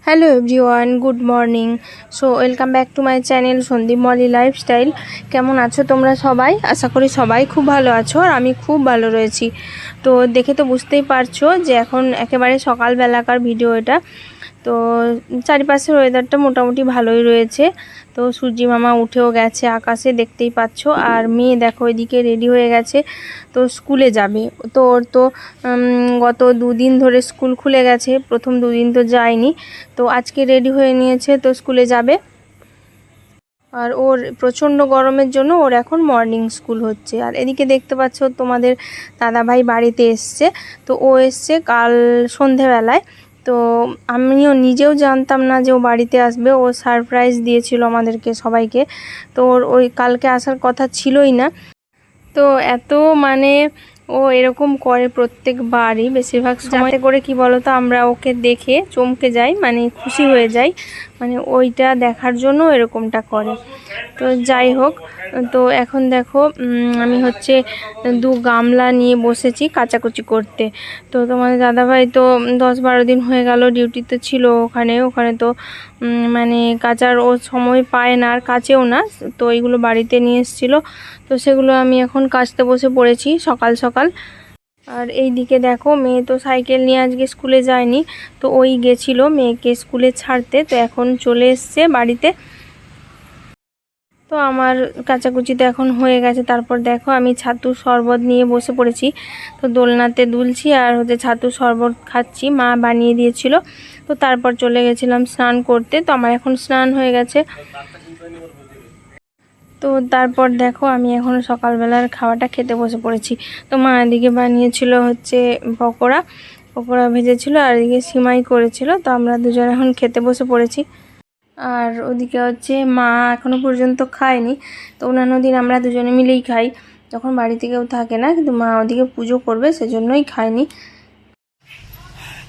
Hello everyone, good morning. So welcome back to my channel Sandip Moli lifestyle. কেমন আছো তোমরা সবাই? আশা করি সবাই খুব ভালো আছো, আর আমি খুব ভালো রয়েছি। তো দেখে তো বুঝতেই পারছো যে এখন একেবারে সকালবেলাকার ভিডিও এটা। তো চারিপাশের ওয়েদারটা মোটামুটি ভালোই রয়েছে। তো সূর্যি মামা উঠেও গেছে আকাশে, দেখতেই পাচ্ছ। আর মেয়ে দেখো এদিকে রেডি হয়ে গেছে, তো স্কুলে যাবে। তো ওর তো গত দুদিন ধরে স্কুল খুলে গেছে, প্রথম দুদিন তো যায়নি। তো আজকে রেডি হয়ে নিয়েছে, তো স্কুলে যাবে। আর ওর প্রচণ্ড গরমের জন্য ওর এখন মর্নিং স্কুল হচ্ছে। আর এদিকে দেখতে পাচ্ছ তোমাদের দাদাভাই বাড়িতে এসছে। তো ও এসছে কাল সন্ধেবেলায়। তো আমিও নিজেও জানতাম না যে ও বাড়িতে আসবে। ও সারপ্রাইজ দিয়েছিল আমাদেরকে সবাইকে। তো ওর ওই কালকে আসার কথা ছিলই না। তো এত মানে ও এরকম করে প্রত্যেকবারই, বেশিরভাগ সময়তে করে কি বলতো, আমরা ওকে দেখে চমকে যাই, মানে খুশি হয়ে যাই, মানে ওইটা দেখার জন্য এরকমটা করে। তো যাই হোক, তো এখন দেখো আমি হচ্ছে 2 গামলা নিয়ে বসেছি কাচাকুচি করতে। তো তোমাদের দাদাভাই তো 10-12 দিন হয়ে গেল ডিউটিতে ছিল ওখানে তো মানে কাচার ও সময় পায় না, আর কাচেও না। তো এইগুলো বাড়িতে নিয়ে এসেছিলো, তো সেগুলো আমি এখন কাচতে বসে পড়েছি সকাল সকাল। আর এই দিকে দেখো মেয়ে তো সাইকেল নিয়ে আজকে স্কুলে যায়নি, তো ওই গেছিল মেয়েকে স্কুলে ছাড়তে, তো এখন চলে এসছে বাড়িতে। তো আমার কাচাকুচিতে এখন হয়ে গেছে। তারপর দেখো আমি ছাতুর শরবত নিয়ে বসে পড়েছি। তো দোলনাতে দুলছি আর হচ্ছে ছাতুর শরবত খাচ্ছি, মা বানিয়ে দিয়েছিল। তো তারপর চলে গেছিলাম স্নান করতে। তো আমার এখন স্নান হয়ে গেছে। তো তারপর দেখো আমি এখন সকালবেলার খাওয়াটা খেতে বসে পড়েছি। তো মা এদিকে বানিয়েছিল হচ্ছে পকোড়া পকোড়া ভেজেছিল, আর এদিকে সিমাই করেছিল। তো আমরা দুজন এখন খেতে বসে পড়েছি। আর ওদিকে হচ্ছে মা এখনো পর্যন্ত খায়নি। তো অন্যান্য দিন আমরা দুজনে মিলেই খাই, যখন বাড়িতে কেউ থাকে না। কিন্তু মা ওদিকে পুজো করবে, সেজন্যই খায়নি।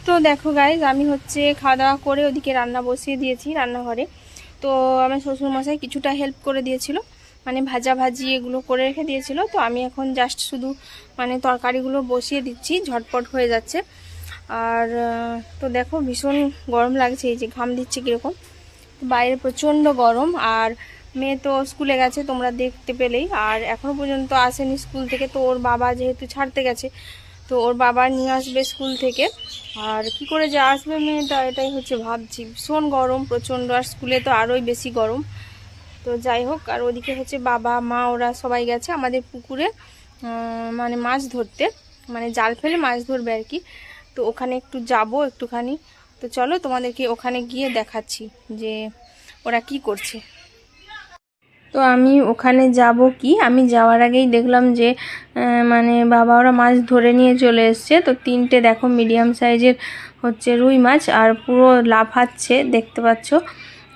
তো দেখো গাইজ, আমি হচ্ছে খাওয়া দাওয়া করে ওদিকে রান্না বসিয়ে দিয়েছি রান্নাঘরে। তো আমার শ্বশুরমশাই কিছুটা হেল্প করে দিয়েছিল, মানে ভাজি এগুলো করে রেখে দিয়েছিল। তো আমি এখন জাস্ট শুধু মানে তরকারিগুলো বসিয়ে দিচ্ছি, ঝটপট হয়ে যাচ্ছে। আর তো দেখো ভীষণ গরম লাগছে, এই যে ঘাম দিচ্ছে কীরকম, বাইরে প্রচণ্ড গরম। আর মেয়ে তো স্কুলে গেছে তোমরা দেখতে পেলেই, আর এখনও পর্যন্ত আসেনি স্কুল থেকে। তো ওর বাবা যেহেতু ছাড়তে গেছে, তো ওর বাবা নিয়ে আসবে স্কুল থেকে। আর কি করে যে আসবে মেয়েটা, এটাই হচ্ছে ভাবছি। ভীষণ গরম প্রচণ্ড, আর স্কুলে তো আরোই বেশি গরম। তো যাই হোক, আর ওদিকে হচ্ছে বাবা মা ওরা সবাই গেছে আমাদের পুকুরে মানে মাছ ধরতে, মানে জাল ফেলে মাছ ধরবে আর কি। তো ওখানে একটু যাব একটুখানি। তো চলো তোমাদেরকে ওখানে গিয়ে দেখাচ্ছি যে ওরা কি করছে। তো আমি ওখানে যাব কি, আমি যাওয়ার আগেই দেখলাম যে মানে বাবা ওরা মাছ ধরে নিয়ে চলে এসছে। তো 3টে দেখো মিডিয়াম সাইজের হচ্ছে রুই মাছ, আর পুরো লাফাচ্ছে দেখতে পাচ্ছ।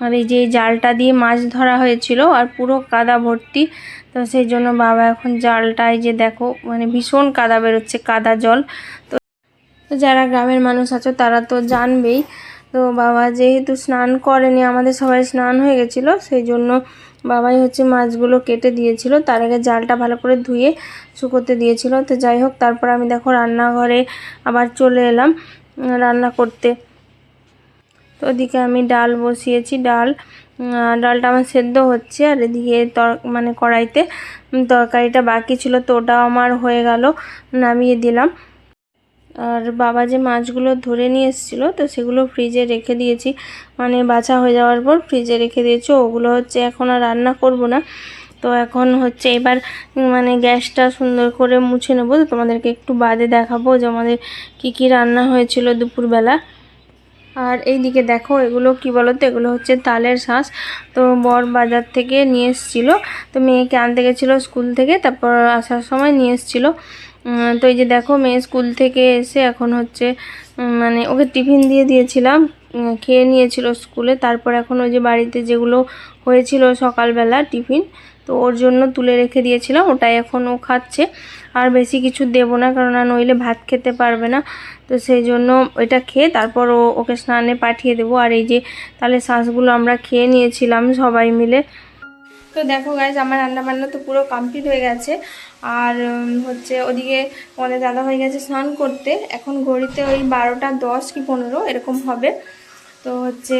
আর এই যে এই জালটা দিয়ে মাছ ধরা হয়েছিল, আর পুরো কাদা ভর্তি। তো সেই জন্য বাবা এখন জালটায় যে দেখো মানে ভীষণ কাদা বেরোচ্ছে, কাদা জল। তো যারা গ্রামের মানুষ আছো তারা তো জানবেই। তো বাবা যেহেতু স্নান করেনি, আমাদের সবাই স্নান হয়ে গেছিলো, সেই জন্য বাবাই হচ্ছে মাছগুলো কেটে দিয়েছিল। তার আগে জালটা ভালো করে ধুয়ে শুকোতে দিয়েছিল। তো যাই হোক, তারপর আমি দেখো রান্নাঘরে আবার চলে এলাম রান্না করতে। তো ওদিকে আমি ডাল বসিয়েছি, ডালটা আমার সেদ্ধ হচ্ছে। আর এদিকে মানে কড়াইতে তরকারিটা বাকি ছিল, তো ওটাও আমার হয়ে গেল, নামিয়ে দিলাম। আর বাবা যে মাছগুলো ধরে নিয়ে এসেছিলো, তো সেগুলো ফ্রিজে রেখে দিয়েছি, মানে বাছা হয়ে যাওয়ার পর ফ্রিজে রেখে দিয়েছি। ওগুলো হচ্ছে এখন আর রান্না করব না। তো এখন হচ্ছে এবার মানে গ্যাসটা সুন্দর করে মুছে নেবো। তো তোমাদেরকে একটু বাদে দেখাবো যে আমাদের কী রান্না হয়েছিল দুপুরবেলা। আর এই দিকে দেখো এগুলো কি বলো তো, এগুলো হচ্ছে তালের শাঁস। তো বর বাজার থেকে নিয়ে এসেছিলো, তো মেয়েকে আনতে গেছিলো স্কুল থেকে, তারপর আসার সময় নিয়ে এসেছিলো। তো এই যে দেখো মেয়ে স্কুল থেকে এসে এখন হচ্ছে মানে ওকে টিফিন দিয়ে দিয়েছিলাম, খেয়ে নিয়েছিল স্কুলে। তারপর এখন ওই যে বাড়িতে যেগুলো হয়েছিল সকালবেলা টিফিন, তো ওর জন্য তুলে রেখে দিয়েছিলাম, ওটাই এখন ও খাচ্ছে। আর বেশি কিছু দেবো না, কারণ নইলে ভাত খেতে পারবে না। তো সেই জন্য ওইটা খেয়ে তারপর ওকে স্নানে পাঠিয়ে দেবো। আর এই যে তাহলে শাঁসগুলো আমরা খেয়ে নিয়েছিলাম সবাই মিলে। তো দেখো গাইজ, আমার রান্নাবান্না তো পুরো কমপ্লিট হয়ে গেছে। আর হচ্ছে ওদিকে আমাদের দাদা হয়ে গেছে স্নান করতে। এখন ঘড়িতে ওই 12টা 10 কি 15 এরকম হবে। তো হচ্ছে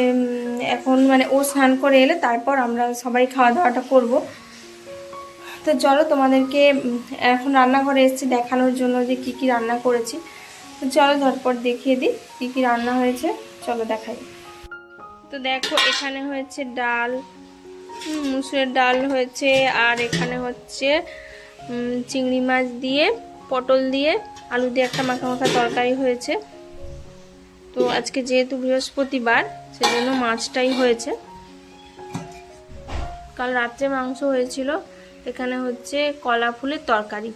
এখন মানে ও স্নান করে এলে তারপর আমরা সবাই খাওয়া দাওয়াটা করব। তো চলো তোমাদেরকে এখন রান্নাঘরে এসেছি দেখানোর জন্য যে কি কি রান্না করেছি। তো চলো ঝটপট দেখিয়ে দিই কি কি রান্না হয়েছে, চলো দেখাই। তো দেখো এখানে হয়েছে ডাল, মুসুরের ডাল হয়েছে, আর এখানে হচ্ছে চিংড়ি মাছ দিয়ে পটল দিয়ে আলু দিয়ে একটা মাখা মাখা তরকারি হয়েছে। তো আজকে যেহেতু বৃহস্পতিবার সেজন্য মাছটাই হয়েছে। কাল রাত্রে মাংস হয়েছিল। এখানে হচ্ছে কলা ফুলের তরকারি,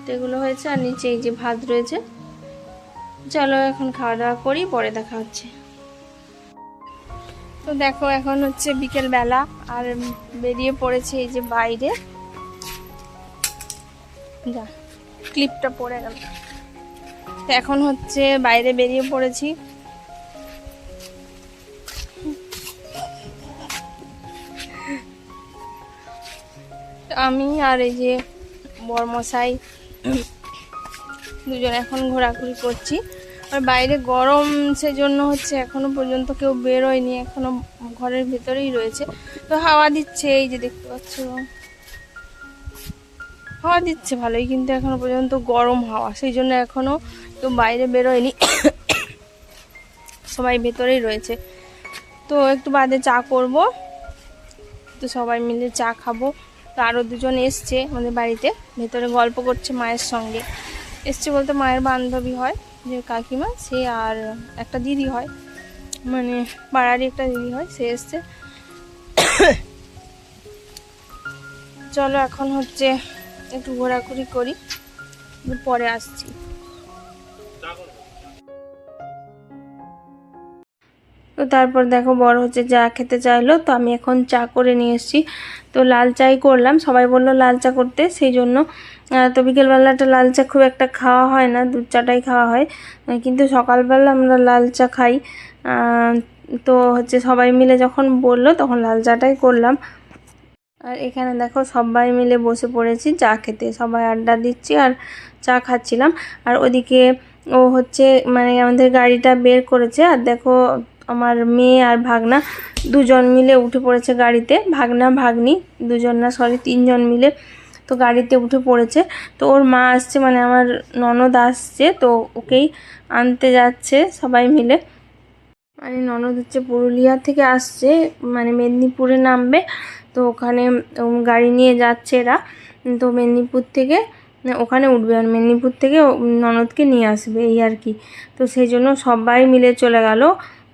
তো এগুলো হয়েছে। আর নিচে এই যে ভাত রয়েছে। চলো এখন খাওয়া দাওয়া করি, পরে দেখা হচ্ছে। তো দেখো এখন হচ্ছে বিকেল বেলা আর বেরিয়ে পড়েছে এই যে বাইরে। যা ক্লিপটা পড়ে গেল। তো এখন হচ্ছে বাইরে বেরিয়ে পড়েছি। আমি আর এই যে বরমশাই দুজন এখন ঘোরাঘুরি করছি। আর বাইরে গরম, সেজন্য হচ্ছে এখনো পর্যন্ত কেউ বেরোয়নি, এখনো ঘরের ভেতরেই রয়েছে। তো হাওয়া দিচ্ছে, এই যে দেখতে পাচ্ছ হাওয়া দিচ্ছে ভালোই, কিন্তু এখনো পর্যন্ত গরম হাওয়া, সেই জন্য এখনো কেউ বাইরে বেরোয়নি, সবাই ভেতরেই রয়েছে। তো একটু বাদে চা করব, তো সবাই মিলে চা খাবো। তো আরও দুজন এসছে আমাদের বাড়িতে, ভেতরে গল্প করছে মায়ের সঙ্গে। এসছে বলতে মায়ের বান্ধবী হয় যে কাকিমা, সে আর একটা দিদি হয়, মানে পাড়ারই একটা দিদি হয়, সে এসছে। চলো এখন হচ্ছে একটু ঘোরাঘুরি করি, পরে আসছি। তো তারপর দেখো বড় হচ্ছে চা খেতে চাইলো, তো আমি এখন চা করে নিয়ে এসেছি। তো লাল চাই করলাম, সবাই বললো লাল চা করতে, সেই জন্য। তো বিকেলবেলাটা লাল চা খুব একটা খাওয়া হয় না, দুধ চাটাই খাওয়া হয়, কিন্তু সকালবেলা আমরা লাল চা খাই। তো হচ্ছে সবাই মিলে যখন বললো তখন লাল চাটাই করলাম। আর এখানে দেখো সবাই মিলে বসে পড়েছি চা খেতে, সবাই আড্ডা দিচ্ছি আর চা খাচ্ছিলাম। আর ওদিকে ও হচ্ছে মানে আমাদের গাড়িটা বের করেছে, আর দেখো আমার মেয়ে আর ভাগনা দুজন মিলে উঠে পড়েছে গাড়িতে, ভাগনা ভাগ্নি দুজন না, সরি তিনজন মিলে তো গাড়িতে উঠে পড়েছে। তো ওর মা আসছে, মানে আমার ননদ আসছে, তো ওকেই আনতে যাচ্ছে সবাই মিলে। মানে ননদ হচ্ছে পুরুলিয়া থেকে আসছে, মানে মেদিনীপুরে নামবে, তো ওখানে গাড়ি নিয়ে যাচ্ছে এরা। তো মেদিনীপুর থেকে ওখানে উঠবে, আর মেদিনীপুর থেকে ননদকে নিয়ে আসবে, এই আর কি। তো সেই জন্য সবাই মিলে চলে গেল,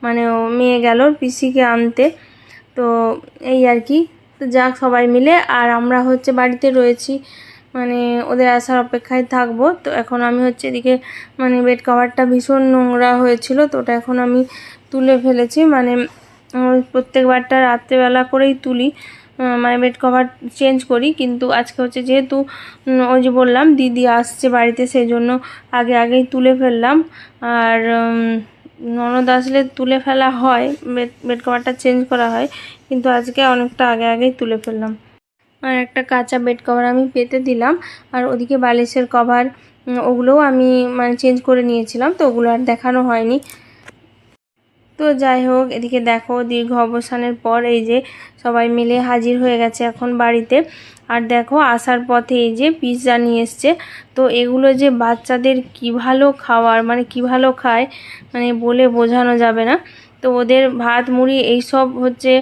মানে ও মেয়ে গেল পিসিকে আনতে, তো এই আর কি। তো যাক সবাই মিলে, আর আমরা হচ্ছে বাড়িতে রয়েছি, মানে ওদের আসার অপেক্ষায় থাকবো। তো এখন আমি হচ্ছে এদিকে মানে বেড কভারটা ভীষণ নোংরা হয়েছিল, তো ওটা এখন আমি তুলে ফেলেছি, মানে প্রত্যেকবারটা রাত্রেবেলা করেই তুলি, মানে বেড কভার চেঞ্জ করি, কিন্তু আজকে হচ্ছে যেহেতু ওই যে বললাম দিদি আসছে বাড়িতে, সেই জন্য আগেই তুলে ফেললাম। আর ননদ আসলে তুলে ফেলা হয়, বেড কভারটা চেঞ্জ করা হয়, কিন্তু আজকে অনেকটা আগেই তুলে ফেললাম। আর একটা কাঁচা বেড কভার আমি পেতে দিলাম, আর ওদিকে বালিশের কভার ওগুলোও আমি মানে চেঞ্জ করে নিয়েছিলাম, তো ওগুলো আর দেখানো হয়নি। তো যাই হোক, এদিকে দেখো দীর্ঘ অবসানের পর এই যে সবাই মিলে হাজির হয়ে গেছে এখন বাড়িতে। আর দেখো আসার পথে এই যে পিৎজা নিয়ে এসছে, তো এগুলো যে বাচ্চাদের কি ভালো খাওয়ার, মানে কি ভালো খায়, মানে বলে বোঝানো যাবে না। তো ওদের ভাত মুড়ি এইসব হচ্ছে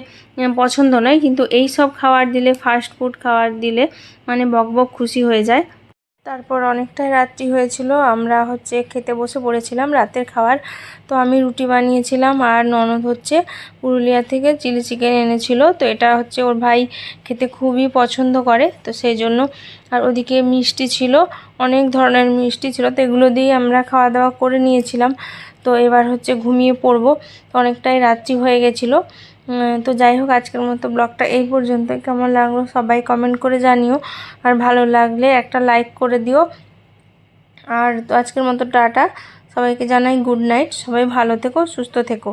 পছন্দ নয়, কিন্তু এই সব খাবার দিলে, ফাস্ট ফুড খাবার দিলে মানে বকবক খুশি হয়ে যায়। তারপর অনেকটাই রাত্রি হয়েছিল, আমরা হচ্ছে খেতে বসে পড়েছিলাম রাতের খাবার। তো আমি রুটি বানিয়েছিলাম, আর ননদ হচ্ছে পুরুলিয়া থেকে চিলি চিকেন এনেছিল, তো এটা হচ্ছে ওর ভাই খেতে খুবই পছন্দ করে, তো সেই জন্য। আর ওদিকে মিষ্টি ছিল, অনেক ধরনের মিষ্টি ছিল, তো এগুলো দিয়ে আমরা খাওয়া দাওয়া করে নিয়েছিলাম। তো এবার হচ্ছে ঘুমিয়ে পড়বো, তো অনেকটাই রাত্রি হয়ে গেছিলো। তো যাই হোক, আজকের মতো ব্লগটা এই পর্যন্ত। কেমন লাগলো সবাই কমেন্ট করে জানিও, আর ভালো লাগলে একটা লাইক করে দিও। আর তো আজকের মতো টাটা, সবাইকে জানাই গুড নাইট, সবাই ভালো থেকো, সুস্থ থেকো।